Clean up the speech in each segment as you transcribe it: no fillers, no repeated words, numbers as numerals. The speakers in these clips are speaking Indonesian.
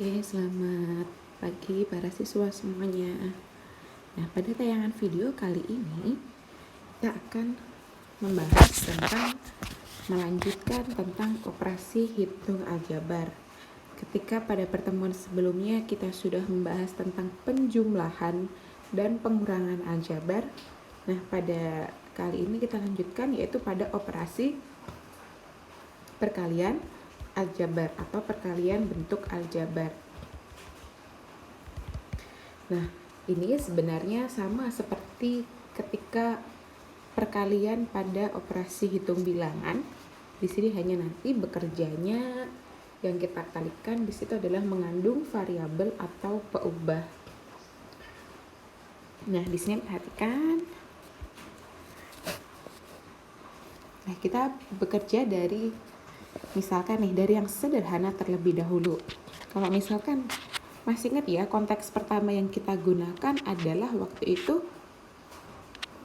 Oke, selamat pagi para siswa semuanya. Nah, pada tayangan video kali ini kita akan membahas tentang melanjutkan tentang operasi hitung aljabar. Ketika pada pertemuan sebelumnya kita sudah membahas tentang penjumlahan dan pengurangan aljabar. Nah, pada kali ini kita lanjutkan yaitu pada operasi perkalian aljabar atau perkalian bentuk aljabar. Nah, ini sebenarnya sama seperti ketika perkalian pada operasi hitung bilangan. Di sini hanya nanti bekerjanya yang kita kalikan di situ adalah mengandung variabel atau peubah. Nah, di sini perhatikan. Nah, kita bekerja dari misalkan nih dari yang sederhana terlebih dahulu. Kalau misalkan masih ingat ya, konteks pertama yang kita gunakan adalah waktu itu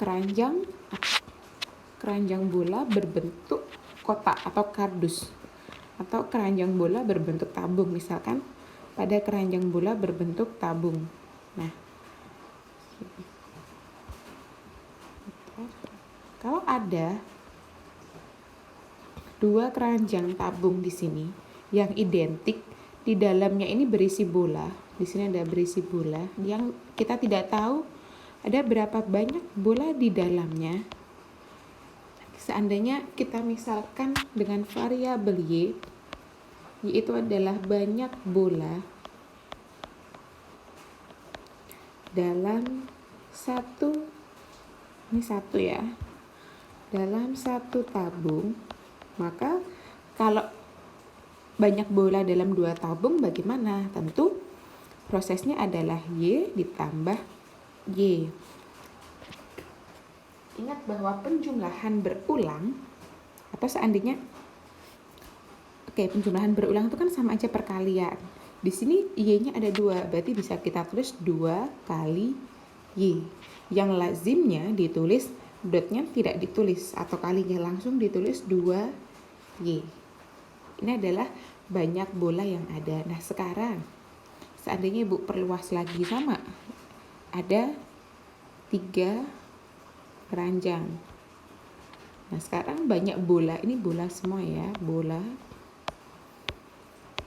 keranjang bola berbentuk kotak atau kardus, atau keranjang bola berbentuk tabung. Misalkan pada keranjang bola berbentuk tabung. Nah, kalau ada dua keranjang tabung di sini yang identik, di dalamnya ini berisi bola. Di sini ada berisi bola yang kita tidak tahu ada berapa banyak bola di dalamnya. Seandainya kita misalkan dengan variabel y, yaitu adalah banyak bola dalam dalam satu tabung. Maka kalau banyak bola dalam dua tabung bagaimana? Tentu prosesnya adalah Y ditambah Y. Ingat bahwa penjumlahan berulang atau seandainya penjumlahan berulang itu kan sama aja perkalian. Di sini Y-nya ada 2, berarti bisa kita tulis 2 kali Y. Yang lazimnya ditulis dotnya tidak ditulis atau kalinya langsung ditulis 2Y. Ini adalah banyak bola yang ada. Nah, sekarang seandainya Ibu perluas lagi, sama ada 3 keranjang. Nah, sekarang banyak bola, ini bola semua ya,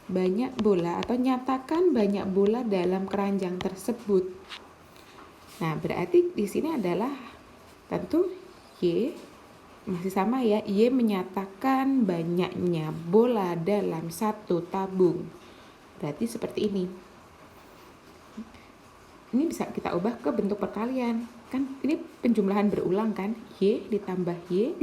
banyak bola atau nyatakan banyak bola dalam keranjang tersebut. Nah, berarti di sini adalah tentu Y masih sama ya, Y menyatakan banyaknya bola dalam satu tabung. Berarti seperti ini. Ini bisa kita ubah ke bentuk perkalian. Kan ini penjumlahan berulang kan? Y ditambah Y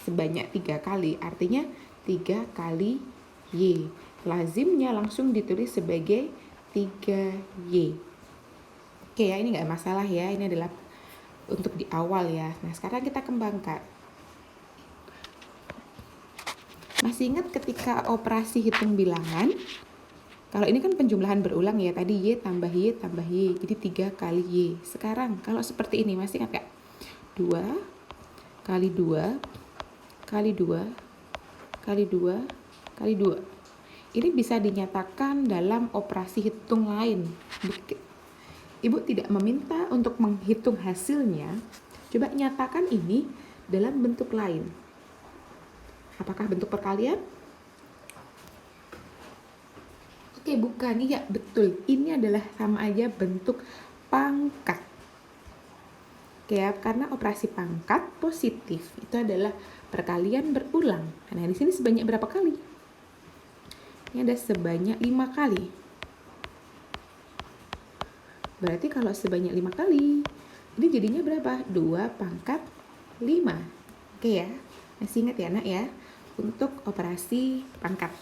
sebanyak 3 kali. Artinya 3 kali Y. Lazimnya langsung ditulis sebagai 3Y. Oke ya, ini nggak masalah ya. Ini adalah untuk di awal ya. Nah, sekarang kita kembangkan. Masih ingat ketika operasi hitung bilangan? Kalau ini kan penjumlahan berulang ya. Tadi Y tambah Y tambah Y. Jadi 3 kali Y. Sekarang kalau seperti ini masih ingat gak? 2 kali 2 kali 2 kali 2 kali 2. Ini bisa dinyatakan dalam operasi hitung lain. Ibu tidak meminta untuk menghitung hasilnya. Coba nyatakan ini dalam bentuk lain. Apakah bentuk perkalian? Oke, bukan. Iya, betul. Ini adalah sama aja bentuk pangkat. Oke ya, karena operasi pangkat positif itu adalah perkalian berulang. Nah, di sini sebanyak berapa kali? Ini ada sebanyak 5 kali. Berarti kalau sebanyak 5 kali, ini jadinya berapa? 2 pangkat 5. Oke ya, masih ingat ya nak ya, untuk operasi pangkat.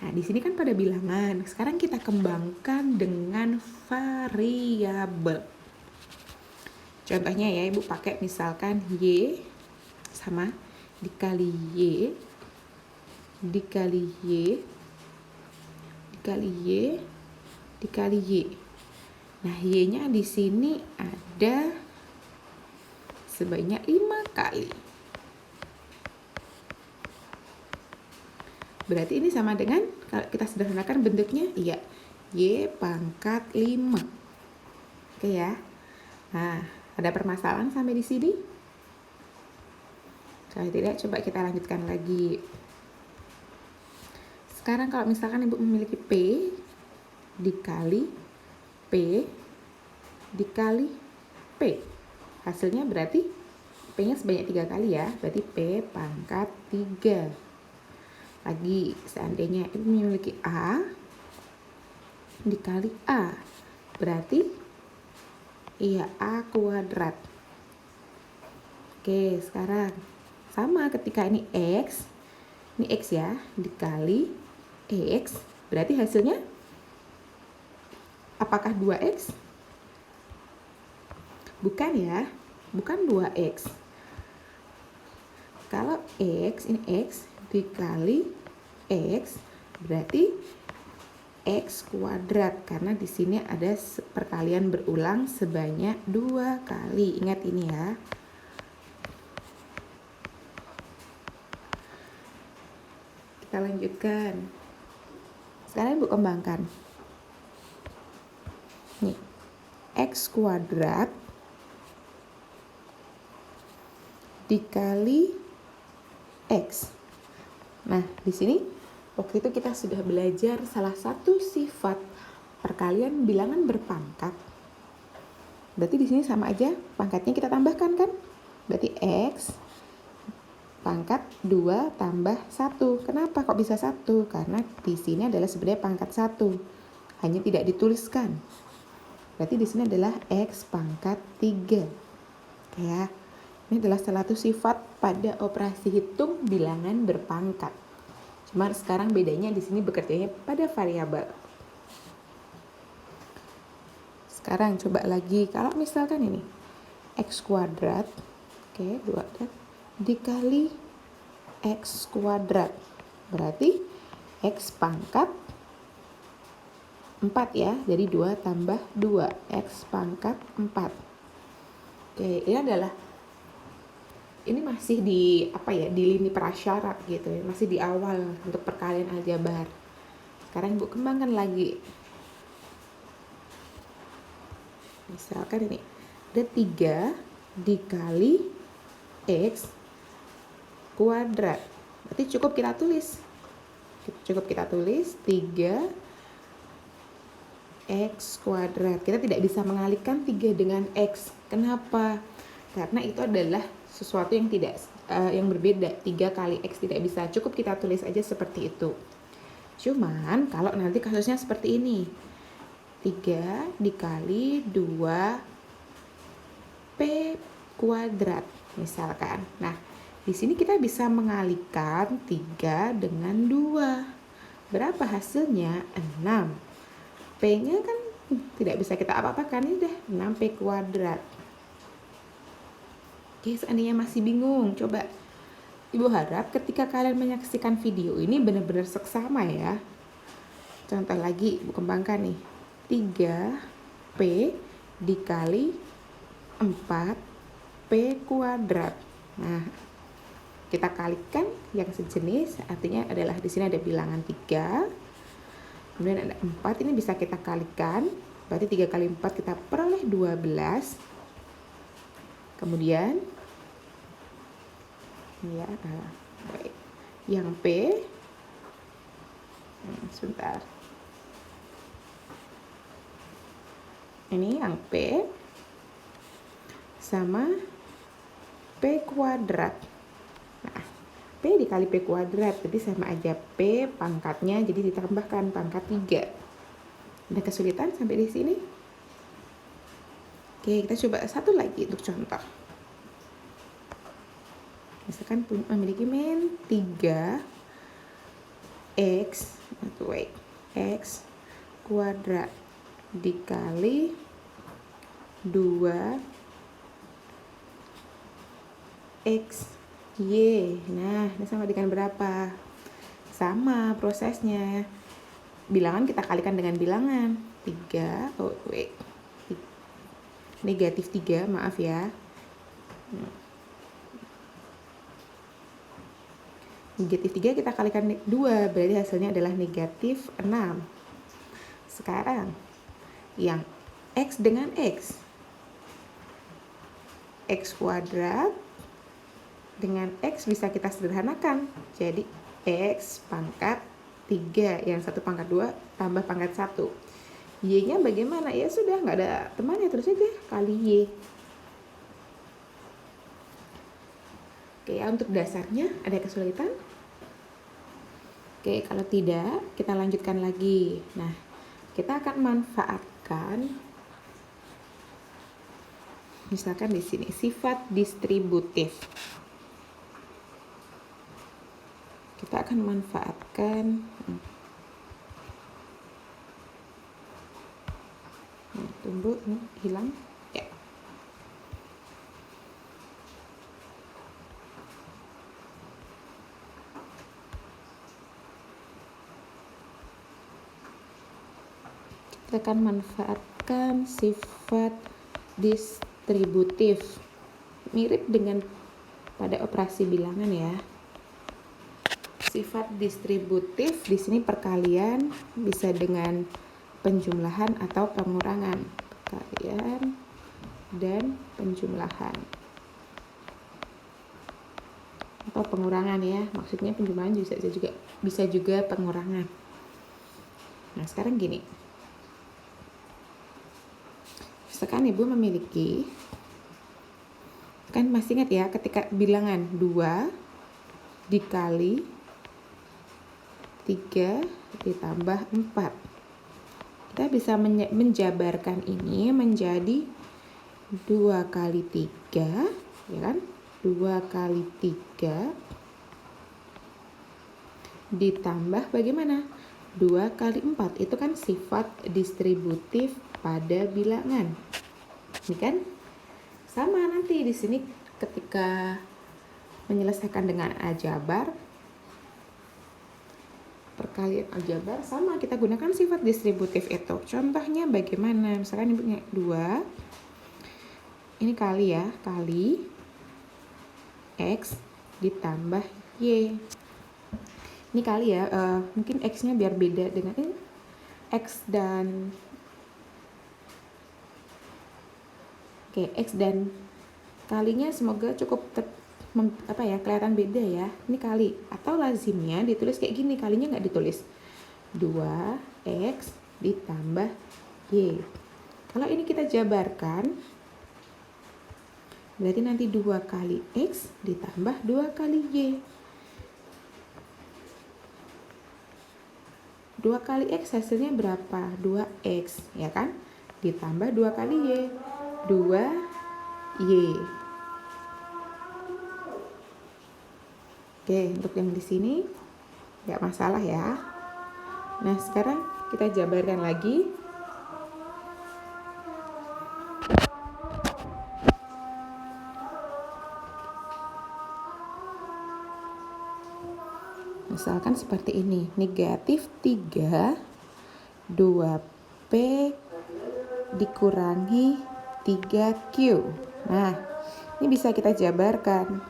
Nah, di sini kan pada bilangan. Sekarang kita kembangkan dengan variabel. Contohnya ya, Ibu pakai misalkan Y sama dikali Y dikali Y dikali Y dikali Y. Nah, Y-nya di sini ada sebanyak 5 kali. Berarti ini sama dengan, kalau kita sederhanakan bentuknya, iya, Y pangkat 5. Oke ya. Nah, ada permasalahan sampai di sini? Kalau tidak, coba kita lanjutkan lagi. Sekarang kalau misalkan Ibu memiliki P dikali P dikali P. Hasilnya berarti P-nya sebanyak 3 kali ya. Berarti P pangkat 3. Lagi, seandainya Ibu memiliki A dikali A. Berarti iya, A kuadrat. Oke, sekarang sama ketika ini X ya, dikali X. Berarti hasilnya apakah 2X? Bukan ya, bukan 2X. Kalau X, ini X dikali X, berarti X kuadrat, karena di sini ada perkalian berulang sebanyak 2 kali. Ingat ini ya. Kita lanjutkan. Sekarang Ibu kembangkan. Nih, X kuadrat dikali X. Nah, di sini waktu itu kita sudah belajar salah satu sifat perkalian bilangan berpangkat. Berarti di sini sama aja, pangkatnya kita tambahkan kan? Berarti X pangkat 2 tambah 1. Kenapa kok bisa 1? Karena di sini adalah sebenarnya pangkat 1. Hanya tidak dituliskan. Berarti di sini adalah X pangkat 3. Ya. Ini adalah salah satu sifat pada operasi hitung bilangan berpangkat. Cuma sekarang bedanya di sini bekerjanya pada variabel. Sekarang coba lagi, kalau misalkan ini X kuadrat, oke, 2 dikali X kuadrat, berarti X pangkat 4 ya, jadi 2 tambah 2, X pangkat 4. Oke, ini masih di di lini prasyarat gitu ya, masih di awal untuk perkalian aljabar. Sekarang Ibu kembangkan lagi. Misalkan ini ada 3 dikali X kuadrat. Berarti cukup kita tulis 3 X kuadrat. Kita tidak bisa mengalihkan 3 dengan X. Kenapa? Karena itu adalah sesuatu yang yang berbeda. 3 kali X tidak bisa. Cukup kita tulis aja seperti itu. Cuman kalau nanti kasusnya seperti ini. 3 dikali 2 P kuadrat misalkan. Nah, di sini kita bisa mengalihkan 3 dengan 2. Berapa hasilnya? 6. P-nya kan tidak bisa kita apa-apakan, ini deh 6P kuadrat. Oke, seandainya masih bingung, coba Ibu harap ketika kalian menyaksikan video ini benar-benar seksama ya. Contoh lagi, Ibu kembangkan nih. 3P dikali 4P kuadrat. Nah, kita kalikan yang sejenis, artinya adalah di sini ada bilangan 3. Kemudian ada 4, ini bisa kita kalikan. Berarti 3 kali 4 kita peroleh 12. Kemudian ya, baik. Yang P sebentar. Ini yang P sama P kuadrat. Nah, P dikali P kuadrat, jadi sama aja P pangkatnya, jadi ditambahkan pangkat 3. Ada kesulitan sampai di sini? Oke, kita coba satu lagi untuk contoh. Misalkan memiliki 3 X kuadrat dikali 2 X Y. Nah, ini sama dengan berapa? Sama prosesnya. Bilangan kita kalikan dengan bilangan 3, negatif 3, maaf ya. Negatif 3 kita kalikan 2, berarti hasilnya adalah negatif 6. Sekarang, yang X dengan X. X kuadrat dengan X bisa kita sederhanakan. Jadi, X pangkat 3, yang satu pangkat 2 tambah pangkat 1. Y-nya bagaimana? Ya sudah, nggak ada temannya, terus aja kali Y. Oke, untuk dasarnya ada kesulitan? Oke, kalau tidak, kita lanjutkan lagi. Nah, kita akan manfaatkan, misalkan di sini, sifat distributif. Kita akan manfaatkan, tunggu, ini hilang. Ya. Kita akan manfaatkan sifat distributif. Mirip dengan pada operasi bilangan ya. Sifat distributif di sini perkalian bisa dengan penjumlahan atau pengurangan. Perkalian dan penjumlahan. Atau pengurangan ya. Maksudnya penjumlahan bisa juga pengurangan. Nah, sekarang gini. Misalkan Ibu memiliki, kan masih ingat ya, ketika bilangan 2 dikali 3 ditambah 4. Kita bisa menjabarkan ini menjadi 2 kali 3, ya kan? 2 kali 3 ditambah bagaimana? 2 kali 4, itu kan sifat distributif pada bilangan. Ini kan sama nanti di sini ketika menyelesaikan dengan aljabar, perkalian aljabar sama, kita gunakan sifat distributif itu. Contohnya bagaimana? Misalkan Ibu punya 2, ini kali ya, kali X ditambah Y. Ini kali ya, mungkin X-nya biar beda dengan ini. X dan X dan kalinya semoga cukup kelihatan beda ya. Ini kali, atau lazimnya ditulis kayak gini, kalinya nggak ditulis 2X ditambah Y. Kalau ini kita jabarkan, berarti nanti 2 kali X ditambah 2 kali Y. 2 kali X hasilnya berapa? 2X, ya kan? Ditambah 2 kali Y, 2Y. Oke, untuk yang di sini nggak masalah ya. Nah, sekarang kita jabarkan lagi. Misalkan seperti ini, negatif 3 2P dikurangi 3Q. Nah, ini bisa kita jabarkan.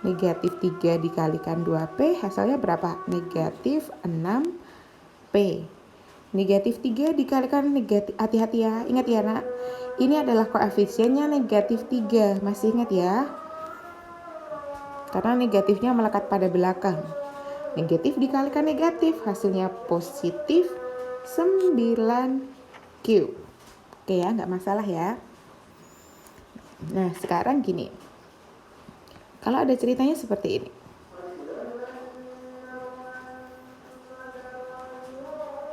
Negatif 3 dikalikan 2P, hasilnya berapa? Negatif 6P. Negatif 3 dikalikan negatif, hati-hati ya, ingat ya nak, ini adalah koefisiennya negatif 3, masih ingat ya? Karena negatifnya melekat pada belakang. Negatif dikalikan negatif, hasilnya positif 9Q. Oke ya, nggak masalah ya. Nah, sekarang gini. Kalau ada ceritanya seperti ini.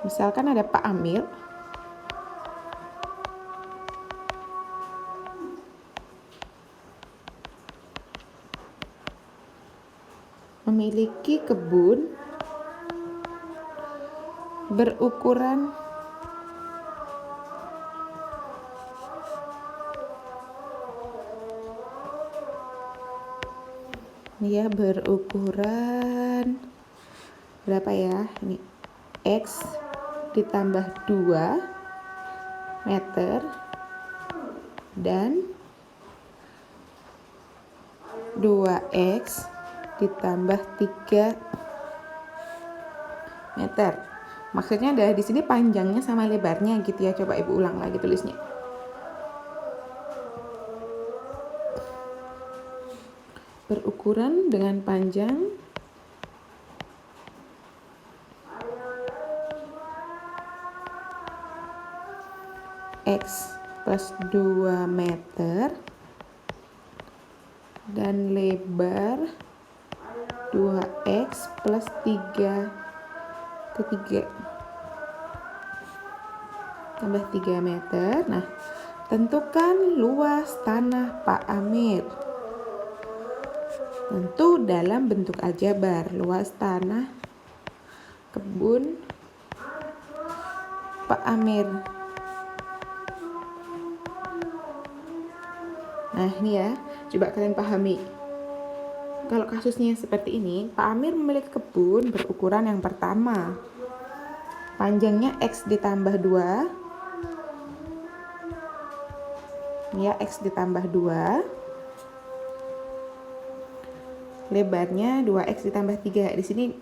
Misalkan ada Pak Amir. Memiliki kebun berukuran berapa ya? Ini X ditambah 2 meter dan 2X ditambah 3 meter. Maksudnya adalah di sini panjangnya sama lebarnya gitu ya. Coba Ibu ulang lagi tulisnya. Berukuran dengan panjang X plus 2 meter dan lebar 2X plus 3 tambah 3 meter. Nah, tentukan luas tanah Pak Amir. Tentu dalam bentuk aljabar. Luas tanah kebun Pak Amir. Nah, ini ya, coba kalian pahami. Kalau kasusnya seperti ini, Pak Amir memiliki kebun berukuran yang pertama. Panjangnya X ditambah 2. Ya, X ditambah 2. Lebarnya 2X ditambah 3. Di sini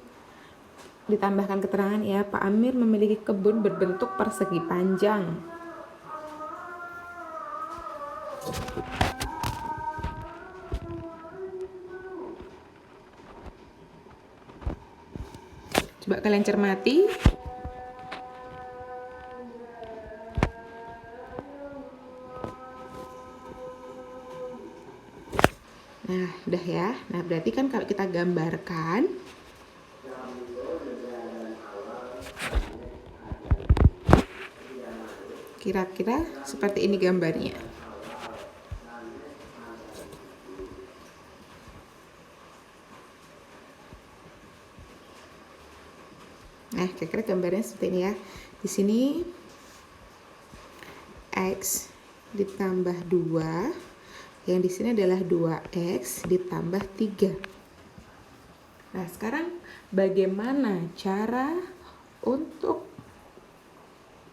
ditambahkan keterangan ya, Pak Amir memiliki kebun berbentuk persegi panjang. Coba kalian cermati. Nah, udah ya. Nah, berarti kan kalau kita gambarkan, kira-kira seperti ini gambarnya. Nah, kira-kira gambarnya seperti ini ya. Di sini X ditambah 2. Yang di sini adalah 2X ditambah 3. Nah, sekarang bagaimana cara untuk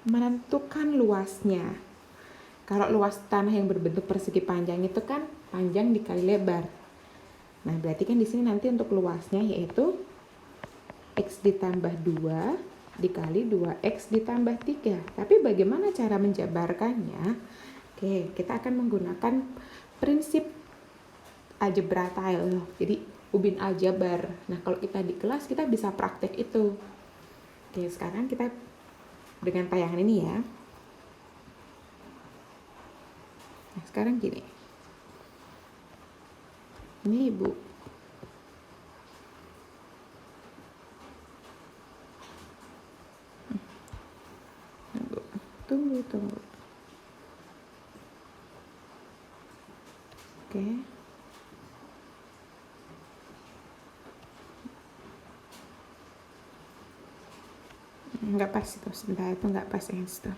menentukan luasnya? Kalau luas tanah yang berbentuk persegi panjang itu kan panjang dikali lebar. Nah, berarti kan di sini nanti untuk luasnya yaitu X ditambah 2 dikali 2X ditambah 3. Tapi bagaimana cara menjabarkannya? Oke, kita akan menggunakan prinsip algebra tile. Jadi ubin aljabar. Nah, kalau kita di kelas kita bisa praktek itu. Oke, sekarang kita dengan tayangan ini ya. Nah, sekarang gini. Ini Ibu. Tunggu. Oke. Nggak pas itu, sebentar, itu nggak pas yang itu.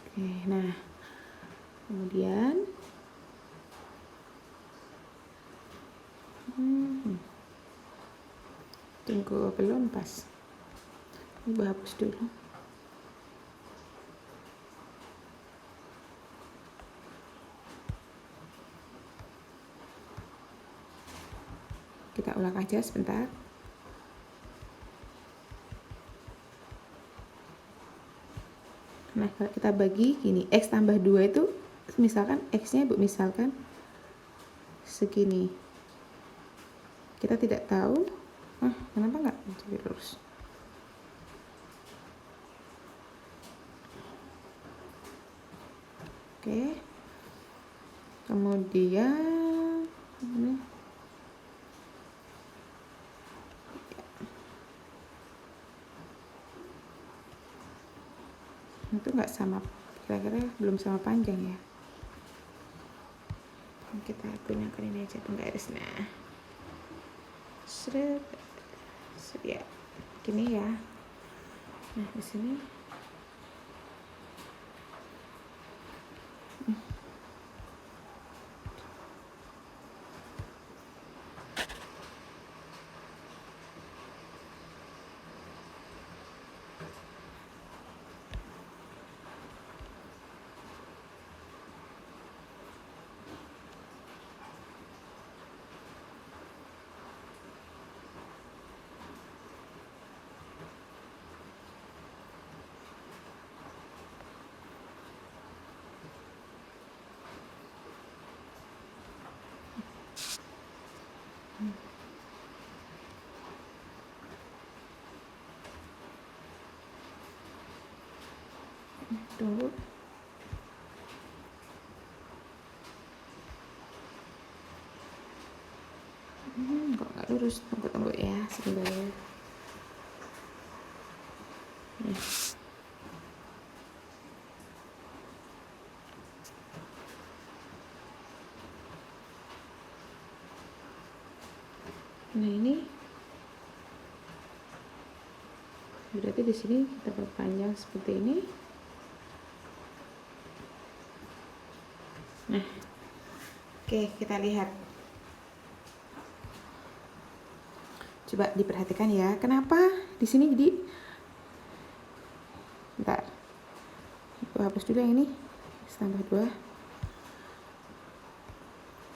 Oke, nah kemudian tunggu, belum pas. Ibu hapus dulu. Kita ulang aja sebentar. Nah, kalau kita bagi gini, X tambah 2 itu misalkan X-nya Ibu misalkan segini. Kita tidak tahu. Kenapa nggak jadi lurus? Oke. Kemudian ini. Itu nggak sama, kira-kira belum sama panjang ya. Kita gunakan ini aja penggaris. Nah, ya gini ya. Nah, di sini Tunggu. Kok nggak lurus? Tunggu ya, sebentar. Nah ini berarti di sini kita perpanjang seperti ini. Nah, oke, kita lihat. Coba diperhatikan ya, kenapa di sini jadi, bentar, aku hapus dulu yang ini, tambah 2.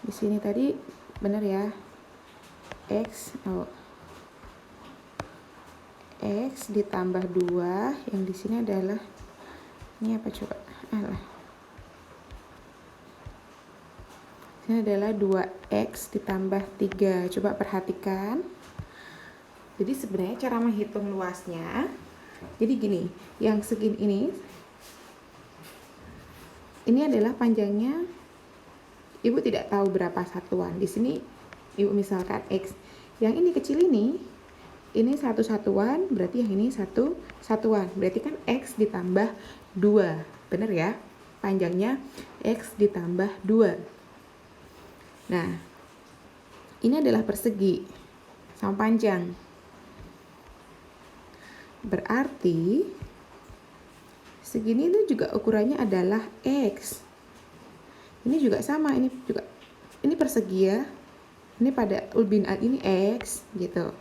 Di sini tadi benar ya, X ditambah 2, yang di sini adalah, ini apa coba? Ini adalah 2X ditambah 3. Coba perhatikan. Jadi sebenarnya cara menghitung luasnya, jadi gini, yang segini ini adalah panjangnya, Ibu tidak tahu berapa satuan. Di sini Ibu misalkan X. Yang ini kecil ini 1 satuan, berarti yang ini 1 satuan. Berarti kan X ditambah 2. Benar ya? Panjangnya X ditambah 2. Nah, ini adalah persegi sama panjang. Berarti segini itu juga ukurannya adalah X. Ini juga sama, ini persegi ya. Ini pada ubin ini X gitu.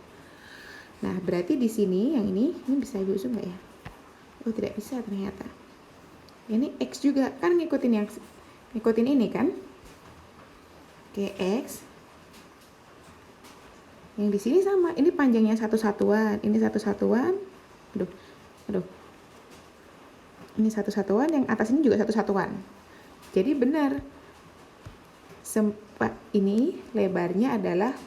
Nah, berarti di sini yang ini bisa Ibu zoom nggak ya? Oh, tidak bisa ternyata. Ini X juga, kan ngikutin ini kan? Oke, X. Yang di sini sama, ini panjangnya 1 satuan, ini 1 satuan. Aduh. Ini 1 satuan, yang atas ini juga 1 satuan. Jadi benar. Ini lebarnya adalah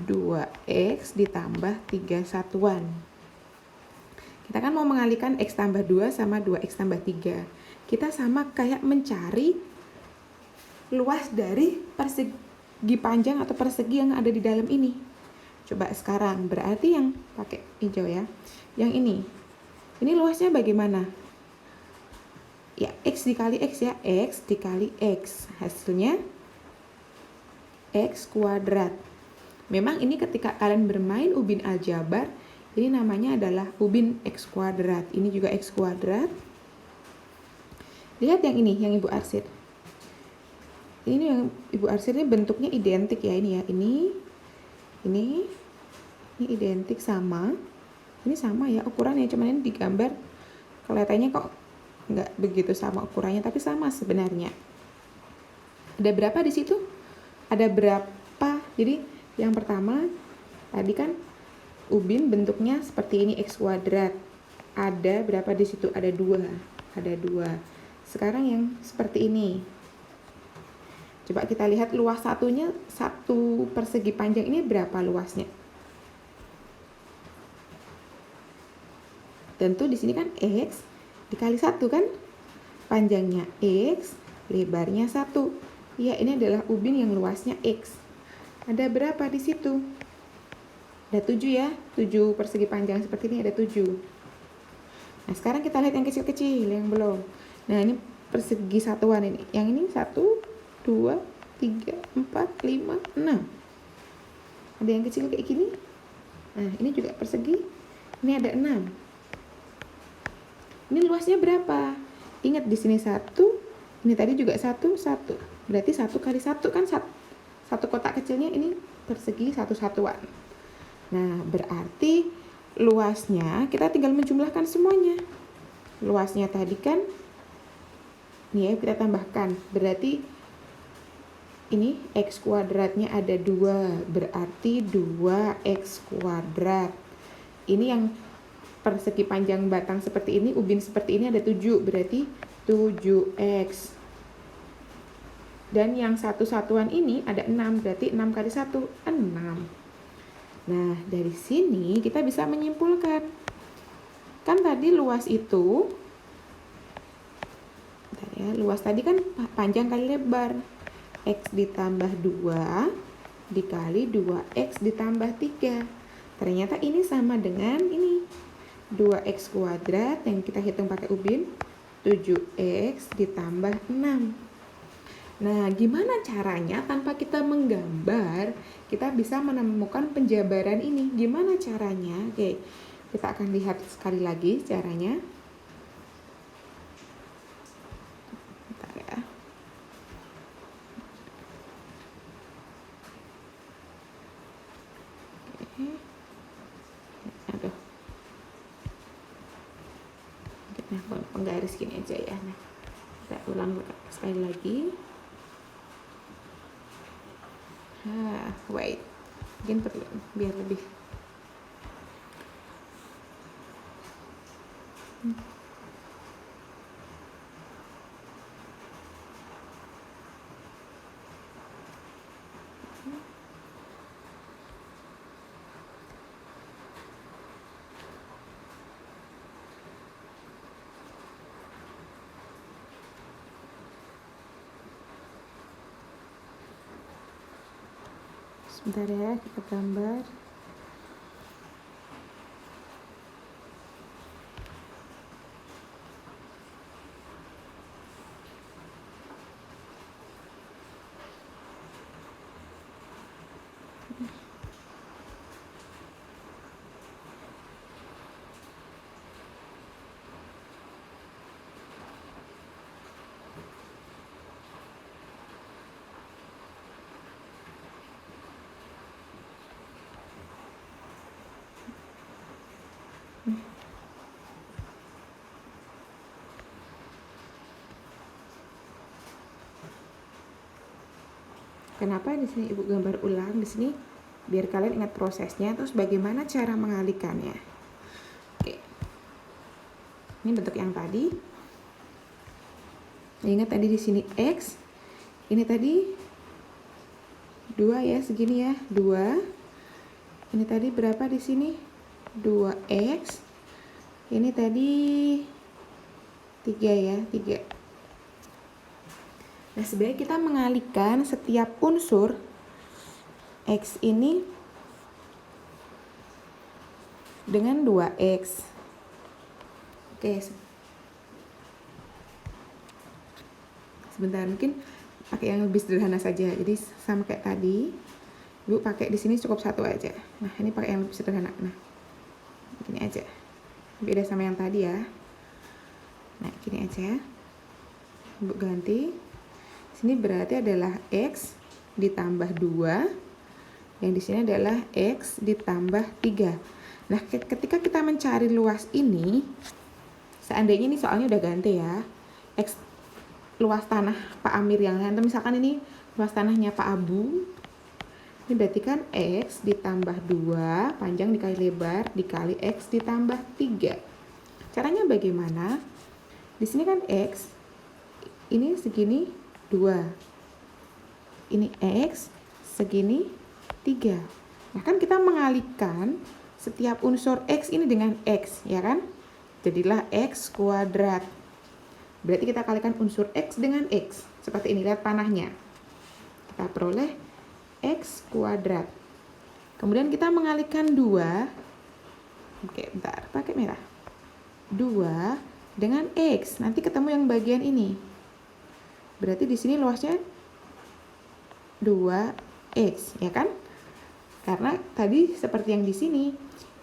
2X ditambah 3 satuan. Kita kan mau mengalihkan X tambah 2 sama 2X tambah 3. Kita sama kayak mencari luas dari persegi panjang atau persegi yang ada di dalam ini. Coba sekarang, berarti yang pakai hijau ya. Yang ini luasnya bagaimana? Ya, X dikali X ya, X dikali X. Hasilnya X kuadrat. Memang ini ketika kalian bermain ubin aljabar, ini namanya adalah ubin X kuadrat. Ini juga X kuadrat. Lihat yang ini, yang Ibu arsir. Ini yang Ibu arsir ini bentuknya identik ya, ini ya. Ini identik sama. Ini sama ya ukurannya, cuman ini digambar kelihatannya kok nggak begitu sama ukurannya, tapi sama sebenarnya. Ada berapa di situ? Ada berapa? Jadi yang pertama tadi kan ubin bentuknya seperti ini X kuadrat. Ada berapa di situ? Ada 2. Ada 2. Sekarang yang seperti ini. Coba kita lihat luas satunya, satu persegi panjang ini berapa luasnya? Tentu di sini kan X dikali 1 kan? Panjangnya X, lebarnya 1. Ya, ini adalah ubin yang luasnya X. Ada berapa di situ? Ada 7 ya. 7 persegi panjang seperti ini ada 7. Nah, sekarang kita lihat yang kecil-kecil, yang belum. Nah, ini persegi satuan ini. Yang ini 1, 2, 3, 4, 5, 6. Ada yang kecil kayak gini. Nah, ini juga persegi. Ini ada 6. Ini luasnya berapa? Ingat di sini 1, ini tadi juga 1, 1. Berarti 1 kali 1 kan 1 kotak kecilnya ini persegi 1 satuan. Nah, berarti luasnya kita tinggal menjumlahkan semuanya. Luasnya tadi kan, nih ya kita tambahkan. Berarti ini X kuadratnya ada 2, berarti 2X kuadrat. Ini yang persegi panjang batang seperti ini, ubin seperti ini ada 7, berarti 7X. Dan yang 1 satuan ini ada 6, berarti 6 kali 1, 6. Nah, dari sini kita bisa menyimpulkan. Kan tadi luas itu Ya, luas tadi kan panjang kali lebar. X ditambah 2 dikali 2X ditambah 3. Ternyata ini sama dengan ini. 2X kuadrat yang kita hitung pakai ubin. 7X ditambah 6. Nah, gimana caranya tanpa kita menggambar, kita bisa menemukan penjabaran ini? Gimana caranya? Oke, kita akan lihat sekali lagi caranya. Bentar ya. Oke. Aduh. Nah, penggaris gini aja ya. Nah, kita ulang sekali lagi. Wait. Mungkin perlu biar lebih. Sebentar ya, kita gambar. Kenapa di sini Ibu gambar ulang di sini? Biar kalian ingat prosesnya, terus bagaimana cara mengalihkannya. Oke. Ini bentuk yang tadi. Ingat tadi di sini X. Ini tadi 2 ya, segini ya, 2. Ini tadi berapa di sini? 2X. Ini tadi 3 ya, 3. Nah, sebenarnya kita mengalihkan setiap unsur X ini dengan 2X. Oke. Sebentar, mungkin pakai yang lebih sederhana saja. Jadi sama kayak tadi. Ibu pakai di sini cukup 1 aja. Nah, ini pakai yang lebih sederhana. Nah, gini aja. Beda sama yang tadi ya. Nah, gini aja. Ibu ganti. Sini berarti adalah X ditambah 2. Yang di sini adalah X ditambah 3. Nah, ketika kita mencari luas ini, seandainya ini soalnya udah ganti ya. X luas tanah Pak Amir yang lain, misalkan ini luas tanahnya Pak Abu. Ini berarti kan X ditambah 2, panjang dikali lebar, dikali X ditambah 3. Caranya bagaimana? Di sini kan X, ini segini 2. Ini X, segini 3. Nah, kan kita mengalihkan setiap unsur X ini dengan X, ya kan? Jadilah X kuadrat. Berarti kita kalikan unsur X dengan X. Seperti ini, lihat panahnya. Kita peroleh X kuadrat. Kemudian kita mengalihkan 2. Oke, bentar, pakai merah. 2 dengan X. Nanti ketemu yang bagian ini. Berarti di sini luasnya 2X, ya kan? Karena tadi seperti yang di sini,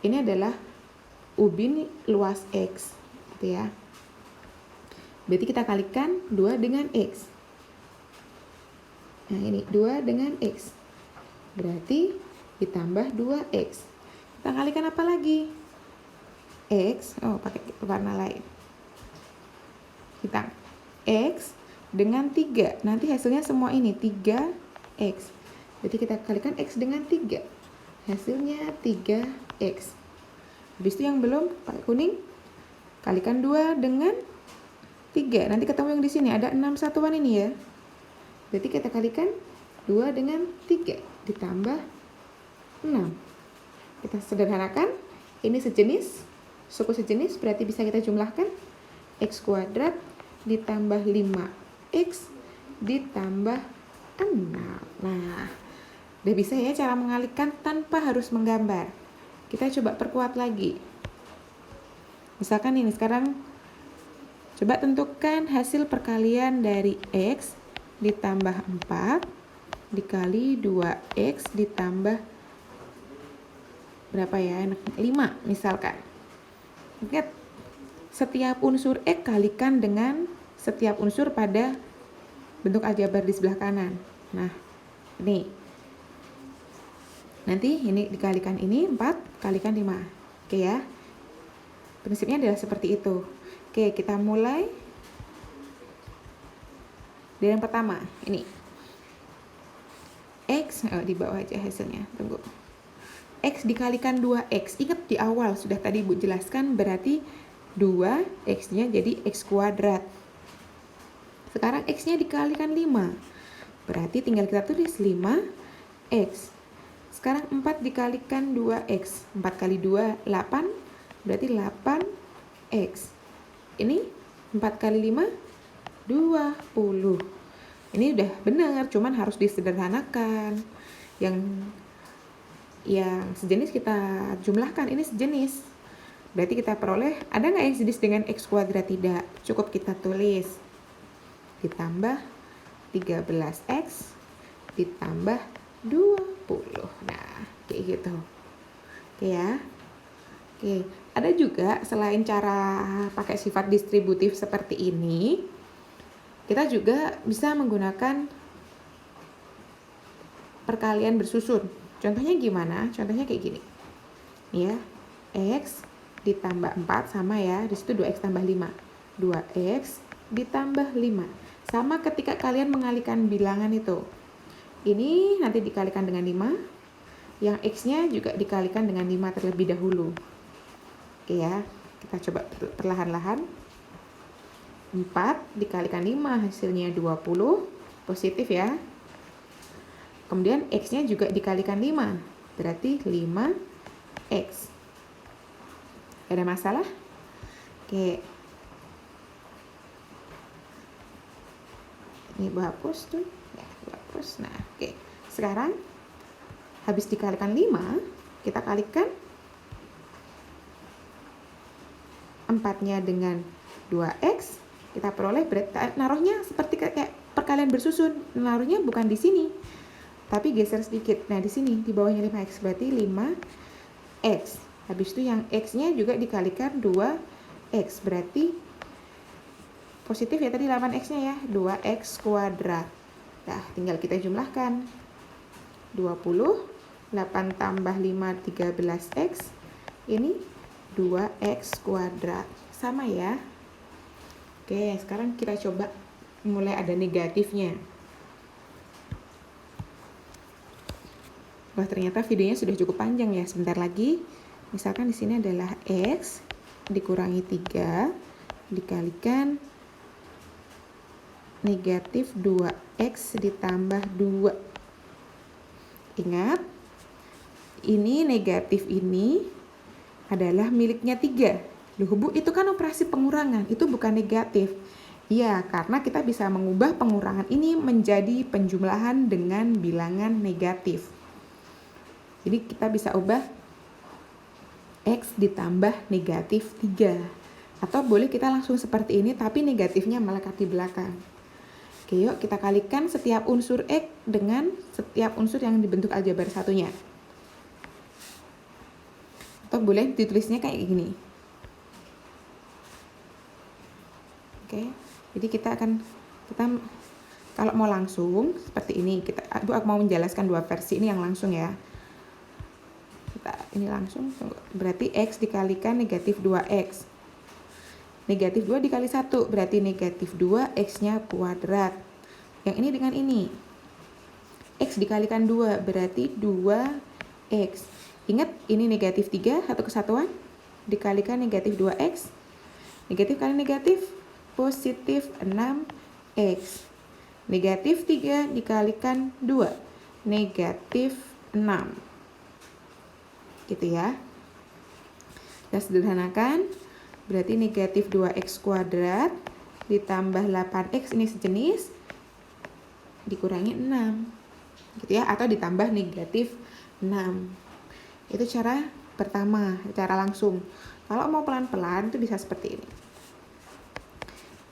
ini adalah ubin luas X, gitu ya. Berarti kita kalikan 2 dengan X. Nah, ini 2 dengan X. Berarti ditambah 2X. Kita kalikan apa lagi? X, pakai warna lain. Kita X dengan 3. Nanti hasilnya semua ini 3X. Jadi kita kalikan X dengan 3. Hasilnya 3X. Habis itu yang belum pakai kuning, kalikan 2 dengan 3. Nanti ketemu yang di sini ada 6 satuan ini ya. Berarti kita kalikan 2 dengan 3 ditambah 6. Kita sederhanakan. Ini sejenis, suku sejenis, berarti bisa kita jumlahkan. X kuadrat ditambah 5x ditambah 6. Nah, udah bisa ya cara mengalihkan tanpa harus menggambar. Kita coba perkuat lagi. Misalkan ini sekarang coba tentukan hasil perkalian dari x ditambah 4 dikali 2x ditambah berapa ya? 5 misalkan. Ingat, setiap unsur x kalikan dengan setiap unsur pada bentuk aljabar di sebelah kanan. Nah, ini. Nanti ini dikalikan ini 4 kalikan 5. Oke ya. Prinsipnya adalah seperti itu. Oke, kita mulai dari yang pertama. Ini. X, di bawah aja hasilnya. Tunggu. X dikalikan 2x. Ingat di awal sudah tadi Bu jelaskan, berarti 2x-nya jadi x kuadrat. Sekarang x-nya dikalikan 5. Berarti tinggal kita tulis 5x. Sekarang 4 dikalikan 2x. 4 kali 2, 8. Berarti 8x. Ini 4 kali 5, 20. Ini udah benar, cuman harus disederhanakan. Yang sejenis kita jumlahkan, ini sejenis. Berarti kita peroleh, ada nggak yang sejenis dengan x kuadrat? Tidak. Cukup kita tulis. Ditambah 13x ditambah 20. Nah, kayak gitu. Oke ya. Oke, ada juga selain cara pakai sifat distributif seperti ini, kita juga bisa menggunakan perkalian bersusun. Contohnya gimana? Contohnya kayak gini. Ya, x ditambah 4 sama ya, di situ 2x tambah 5. 2x ditambah 5. Sama ketika kalian mengalihkan bilangan itu. Ini nanti dikalikan dengan 5. Yang x-nya juga dikalikan dengan 5 terlebih dahulu. Oke ya, kita coba perlahan-lahan. 4 dikalikan 5 hasilnya 20. Positif ya. Kemudian x-nya juga dikalikan 5. Berarti 5x. Ada masalah? Oke. Ini Bu hapus tuh. Ya, Bu hapus. Nah, oke. Sekarang habis dikalikan 5, kita kalikan 4-nya dengan 2x, kita peroleh naruhnya seperti kayak perkalian bersusun. Naruhnya bukan di sini, tapi geser sedikit. Nah, di sini di bawahnya 5x, berarti 5x. Habis itu yang x-nya juga dikalikan 2x, berarti positif ya tadi 8x-nya ya, 2x kuadrat. Nah, tinggal kita jumlahkan. 20, 8 tambah 5, 13x. Ini 2x kuadrat. Sama ya. Oke, sekarang kita coba mulai ada negatifnya. Wah, ternyata videonya sudah cukup panjang ya. Sebentar lagi. Misalkan di sini adalah x dikurangi 3 dikalikan negatif 2x ditambah 2. Ingat, ini negatif ini adalah miliknya 3. Loh Bu, itu kan operasi pengurangan, itu bukan negatif. Iya, karena kita bisa mengubah pengurangan ini menjadi penjumlahan dengan bilangan negatif. Jadi kita bisa ubah x ditambah negatif 3. Atau boleh kita langsung seperti ini, tapi negatifnya melekat di belakang. Oke, yuk kita kalikan setiap unsur x dengan setiap unsur yang dibentuk aljabar satunya. Atau boleh ditulisnya kayak gini. Oke, jadi kita kalau mau langsung seperti ini, aku mau menjelaskan dua versi ini yang langsung ya. Ini langsung, berarti x dikalikan negatif 2x. Negatif 2 dikali 1, berarti negatif 2 x-nya kuadrat. Yang ini dengan ini. X dikalikan 2, berarti 2x. Ingat, ini negatif 3, satu kesatuan. Dikalikan negatif 2x. Negatif kali negatif, positif 6x. Negatif 3 dikalikan 2, negatif 6. Gitu ya. Kita sederhanakan. Berarti negatif 2x kuadrat ditambah 8x ini sejenis dikurangi 6 gitu ya, atau ditambah negatif 6. Itu cara pertama, cara langsung. Kalau mau pelan-pelan itu bisa seperti ini.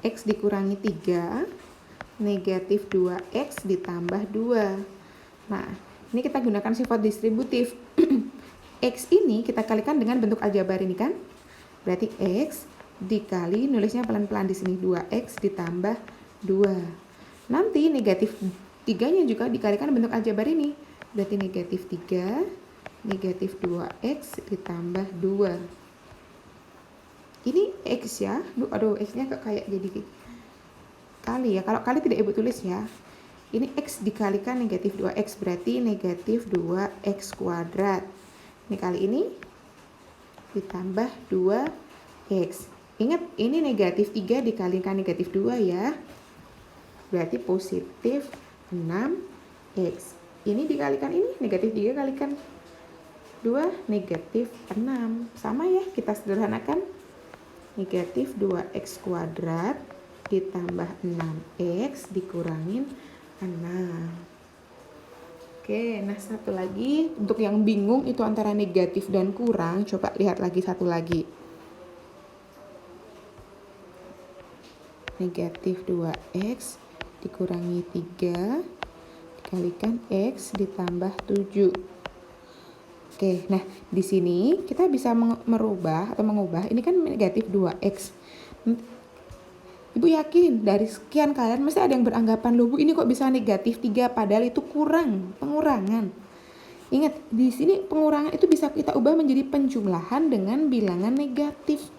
X dikurangi 3, negatif 2x ditambah 2. Nah, ini kita gunakan sifat distributif. X ini kita kalikan dengan bentuk aljabar ini kan. Berarti X dikali, nulisnya pelan-pelan di sini, 2x ditambah 2. Nanti negatif 3-nya juga dikalikan bentuk aljabar ini. Berarti negatif 3, negatif 2x ditambah 2. Ini X ya. Aduh, X-nya kayak jadi kali ya. Kalau kali tidak ibu tulis ya. Ini X dikalikan negatif 2x berarti negatif 2x kuadrat. Ini kali ini ditambah 2x. Ingat, ini negatif 3 dikalikan negatif 2 ya. Berarti positif 6x. Ini dikalikan ini, negatif 3 kalikan 2, negatif 6. Sama ya, kita sederhanakan. Negatif 2x kuadrat ditambah 6x dikurangin 6. Oke, nah satu lagi untuk yang bingung itu antara negatif dan kurang, coba lihat lagi satu lagi. Negatif 2x dikurangi 3 dikalikan x ditambah 7. Oke, nah di sini kita bisa merubah atau mengubah, ini kan negatif 2x. Ibu yakin dari sekian kalian masih ada yang beranggapan, loh Bu ini kok bisa negatif 3 padahal itu pengurangan. Ingat, di sini pengurangan itu bisa kita ubah menjadi penjumlahan dengan bilangan negatif.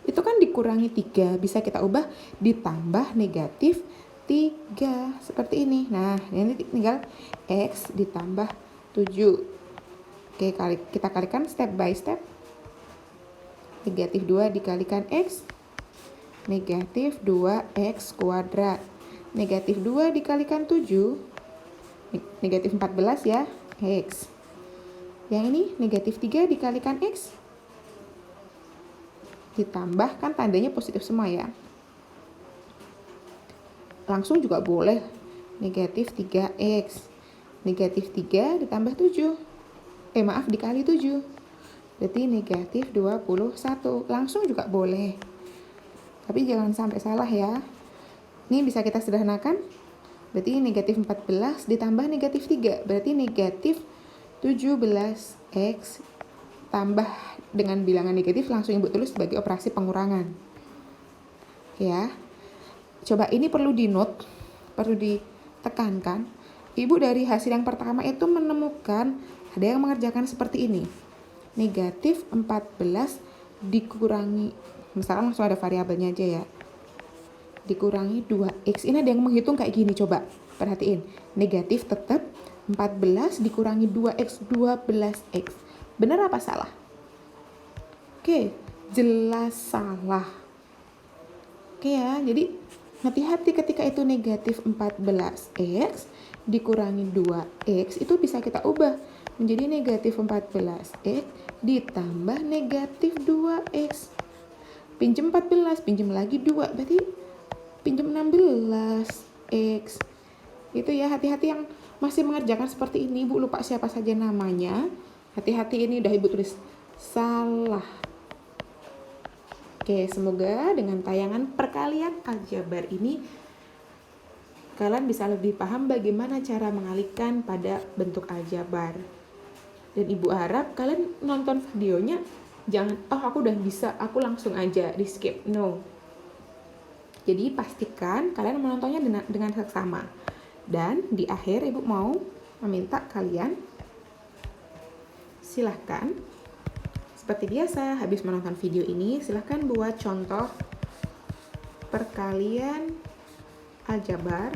Itu kan dikurangi 3, bisa kita ubah ditambah negatif 3 seperti ini. Nah, ini tinggal x ditambah 7. Oke, kita kalikan step by step. Negatif 2 dikalikan x, negatif 2x kuadrat. Negatif 2 dikalikan 7, negatif 14 ya, x. Yang ini negatif 3 dikalikan x, ditambah, kan tandanya positif semua ya. Langsung juga boleh, negatif 3x. Negatif 3 ditambah 7. Dikali 7. Berarti negatif 21. Langsung juga boleh. Tapi jangan sampai salah ya. Ini bisa kita sederhanakan. Berarti negatif 14 ditambah negatif 3. Berarti negatif 17x tambah dengan bilangan negatif, langsung ibu tulis sebagai operasi pengurangan. Ya. Coba ini perlu di note, perlu ditekankan. Ibu dari hasil yang pertama itu menemukan ada yang mengerjakan seperti ini. Negatif 14 dikurangi, misalkan langsung ada variabelnya aja ya. Dikurangi 2x. Ini ada yang menghitung kayak gini, coba perhatiin. Negatif tetap 14 dikurangi 2x, 12x. Benar apa salah? Oke, jelas salah. Oke ya, jadi hati-hati ketika itu negatif 14x dikurangi 2x, itu bisa kita ubah menjadi negatif 14x ditambah negatif 2x. Pinjam 14, pinjam lagi 2, berarti pinjam 16x. Itu ya, hati-hati yang masih mengerjakan seperti ini. Ibu lupa siapa saja namanya. Hati-hati, ini udah ibu tulis salah. Oke, semoga dengan tayangan perkalian aljabar ini kalian bisa lebih paham bagaimana cara mengalihkan pada bentuk aljabar. Dan ibu harap kalian nonton videonya jangan, aku udah bisa, aku langsung aja di skip. No. Jadi pastikan kalian menontonnya dengan seksama. Dan di akhir ibu mau meminta kalian, silahkan seperti biasa habis menonton video ini silahkan buat contoh perkalian aljabar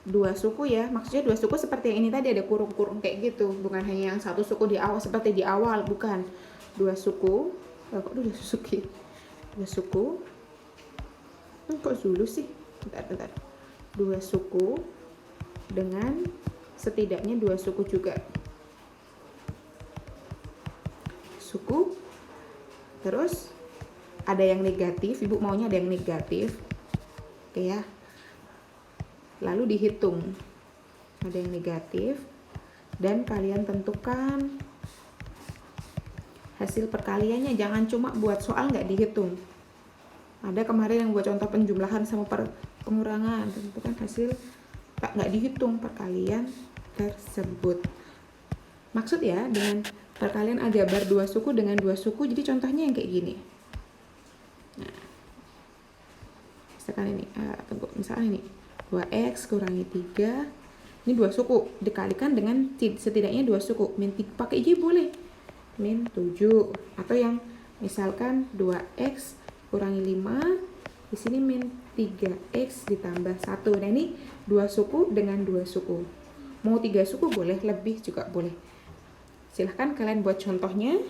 dua suku ya, maksudnya dua suku seperti yang ini tadi, ada kurung-kurung kayak gitu, bukan hanya yang satu suku di awal seperti di awal, bukan. Dua suku, kok dua suku? Dua suku, kok Zulu sih? Bentar. Dua suku dengan setidaknya dua suku juga. suku. Terus ada yang negatif, ibu maunya ada yang negatif. Oke ya. Lalu dihitung. Ada yang negatif. Dan kalian tentukan hasil perkaliannya. Jangan cuma buat soal nggak dihitung. Ada kemarin yang buat contoh penjumlahan sama pengurangan. Tentukan hasil nggak dihitung perkalian tersebut. Maksud ya, dengan perkalian aljabar 2 suku dengan 2 suku, jadi contohnya yang kayak gini. Nah, misalkan ini 2x kurangi 3, ini 2 suku, dikalikan dengan setidaknya 2 suku, pakai Y boleh, min 7, atau yang misalkan 2x kurangi 5, di sini min 3x ditambah 1. Nah ini 2 suku dengan 2 suku. Mau 3 suku boleh, lebih juga boleh. Silahkan kalian buat contohnya.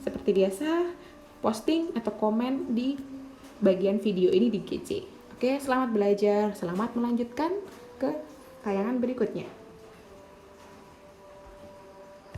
Seperti biasa, posting atau komen di bagian video ini di GC. Oke, selamat belajar. Selamat melanjutkan ke tayangan berikutnya.